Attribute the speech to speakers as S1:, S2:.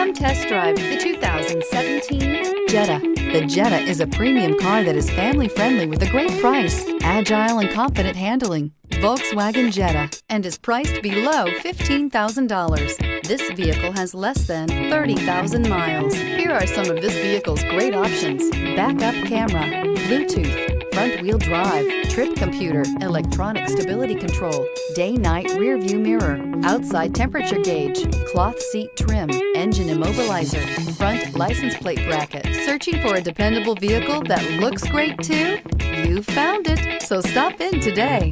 S1: Come test drive the 2017 Jetta. The Jetta is a premium car that is family-friendly with a great price, agile and confident handling. Volkswagen Jetta, and is priced below $15,000. This vehicle has less than 30,000 miles. Here are some of this vehicle's great options: backup camera, Bluetooth, front-wheel drive, trip computer, electronic stability control, day-night rear-view mirror, outside temperature gauge, cloth seat trim, engine immobilizer, front license plate bracket. Searching for a dependable vehicle that looks great too? You've found it, so stop in today.